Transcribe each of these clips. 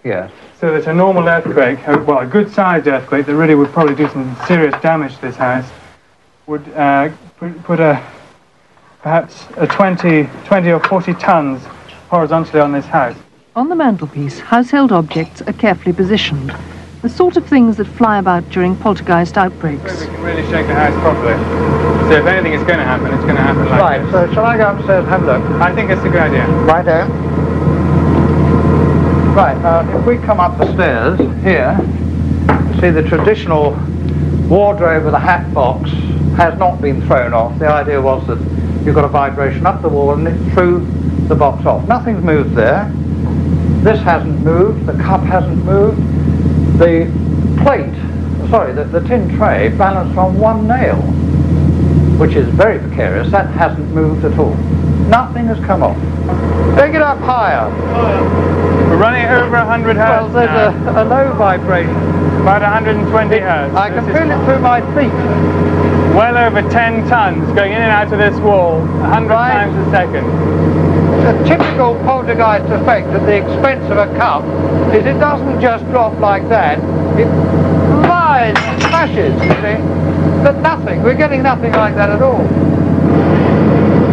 Yes. So that a normal earthquake, well, a good-sized earthquake that really would probably do some serious damage to this house, would put perhaps 20 or 40 tons horizontally on this house. On the mantelpiece, household objects are carefully positioned, the sort of things that fly about during poltergeist outbreaks. We can really shake the house properly. So if anything is going to happen, it's going to happen like this. Right, so shall I go upstairs and have a look? I think it's a good idea. Right there. Right, if we come up the stairs here, you see the traditional wardrobe with a hat box has not been thrown off. The idea was that you've got a vibration up the wall and it threw the box off. Nothing's moved there. This hasn't moved, the cup hasn't moved. The plate, sorry, the tin tray balanced on one nail, which is very precarious. That hasn't moved at all. Nothing has come off. Take it up higher. We're running over 100 hertz. Well, there's a low vibration. About 120 hertz. I can feel it through my feet. Well over 10 tons going in and out of this wall 100 times a second. The typical poltergeist effect at the expense of a cup is it doesn't just drop like that. It flies and smashes, you see. But nothing. We're getting nothing like that at all.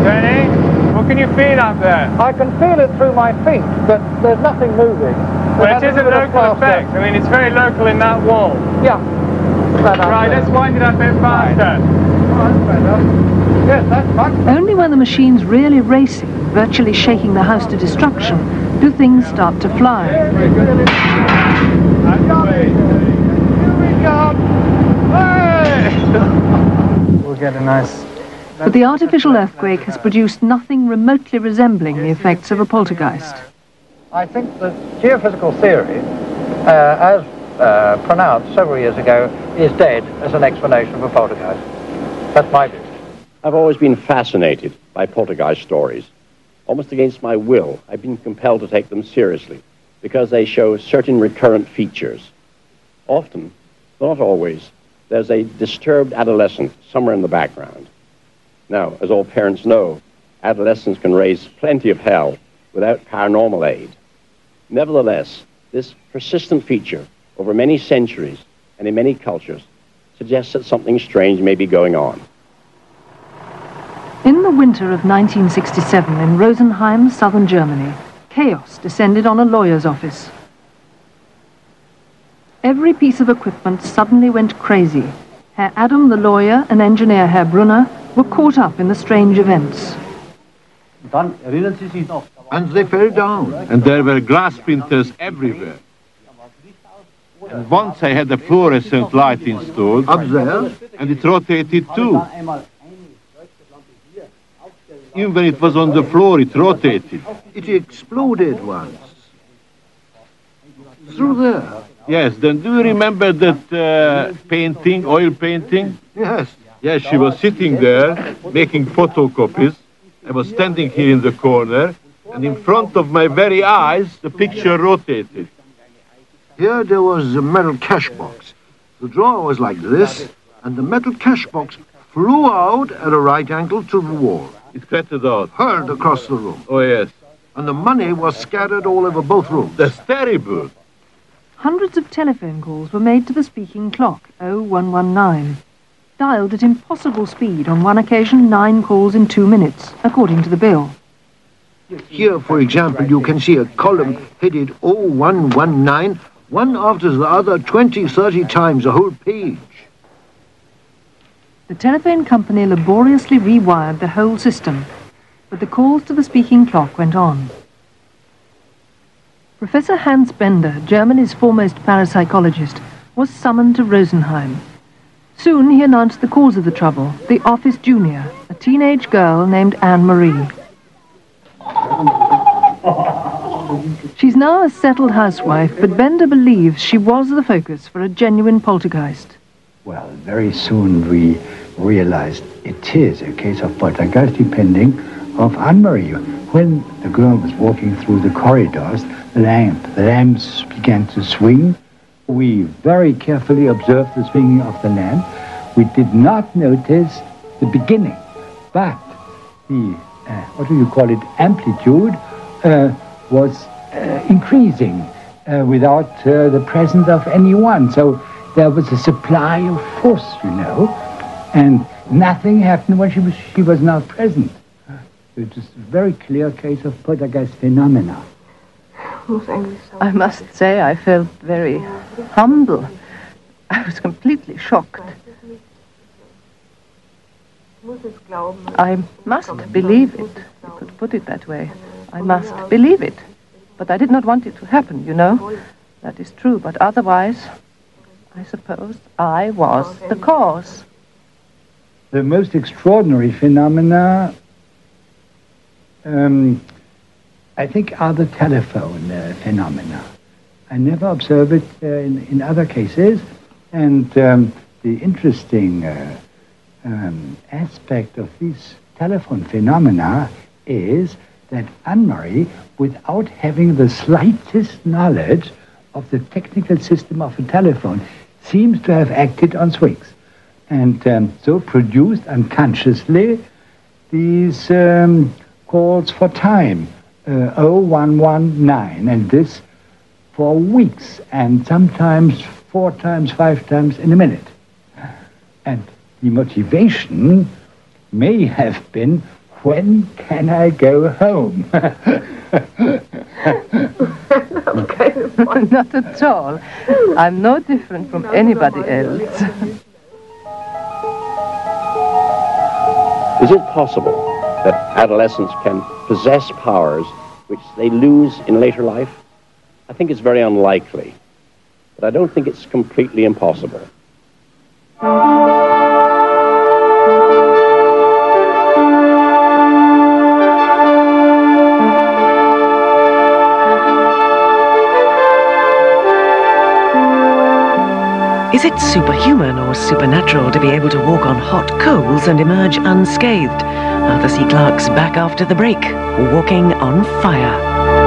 Tony, what can you feel up there? I can feel it through my feet, but there's nothing moving. Well, it is a local effect. I mean, it's very local in that wall. Yeah. Right, let's wind it up a bit faster. Yes, that's much. Only when the machine's really racing, virtually shaking the house to destruction, do things start to fly. Here we come. Hey! We'll get a nice... But the artificial earthquake has produced nothing remotely resembling the effects of a poltergeist. I think the geophysical theory, as pronounced several years ago, is dead as an explanation for poltergeist. That's my view. I've always been fascinated by poltergeist stories. Almost against my will, I've been compelled to take them seriously because they show certain recurrent features. Often, but not always, there's a disturbed adolescent somewhere in the background. Now, as all parents know, adolescents can raise plenty of hell without paranormal aid. Nevertheless, this persistent feature over many centuries and in many cultures suggests that something strange may be going on. In the winter of 1967 in Rosenheim, southern Germany, chaos descended on a lawyer's office. Every piece of equipment suddenly went crazy. Herr Adam, the lawyer, and engineer Herr Brunner were caught up in the strange events. And they fell down, and there were glass splinters everywhere. And once I had a fluorescent light installed, up there, and it rotated too. Even when it was on the floor, it rotated. It exploded once. Through there. Yes, then do you remember that painting, oil painting? Yes. Yes, she was sitting there, making photocopies. I was standing here in the corner, and in front of my very eyes, the picture rotated. Here there was a metal cash box. The drawer was like this, and the metal cash box flew out at a right angle to the wall. It clattered out. Hurled across the room. Oh, yes. And the money was scattered all over both rooms. That's terrible. Hundreds of telephone calls were made to the speaking clock, 0119. Dialed at impossible speed, on one occasion 9 calls in 2 minutes, according to the bill. Here, for example, you can see a column headed 0119, one after the other 20, 30 times, a whole page. The telephone company laboriously rewired the whole system, but the calls to the speaking clock went on. Professor Hans Bender, Germany's foremost parapsychologist, was summoned to Rosenheim. Soon he announced the cause of the trouble, the office junior, a teenage girl named Anne-Marie. She's now a settled housewife, but Bender believes she was the focus for a genuine poltergeist. Well, very soon we realized it is a case of poltergeist depending of Anne-Marie. When the girl was walking through the corridors, the lamps began to swing. We very carefully observed the swinging of the lamp. We did not notice the beginning, but the, what do you call it, amplitude was increasing. without the presence of anyone. So there was a supply of force, you know, and nothing happened when she was not present. It is a very clear case of poltergeist phenomena. I must say I felt very humble. I was completely shocked. I must believe it. You could put it that way. I must believe it. But I did not want it to happen, you know. That is true. But otherwise, I suppose I was the cause. The most extraordinary phenomena, I think, are the telephone phenomena. I never observed it in other cases. And the interesting aspect of these telephone phenomena is that Anne-Marie, without having the slightest knowledge of the technical system of a telephone, seems to have acted on swings. And so produced unconsciously these calls for time, 0119, and this for weeks, and sometimes 4 times, 5 times in a minute. And the motivation may have been, when can I go home? Not at all. I'm no different from anybody else. Is it possible that adolescents can possess powers which they lose in later life? I think it's very unlikely, but I don't think it's completely impossible. Is it superhuman or supernatural to be able to walk on hot coals and emerge unscathed? Arthur C. Clarke's back after the break, Walking on Fire.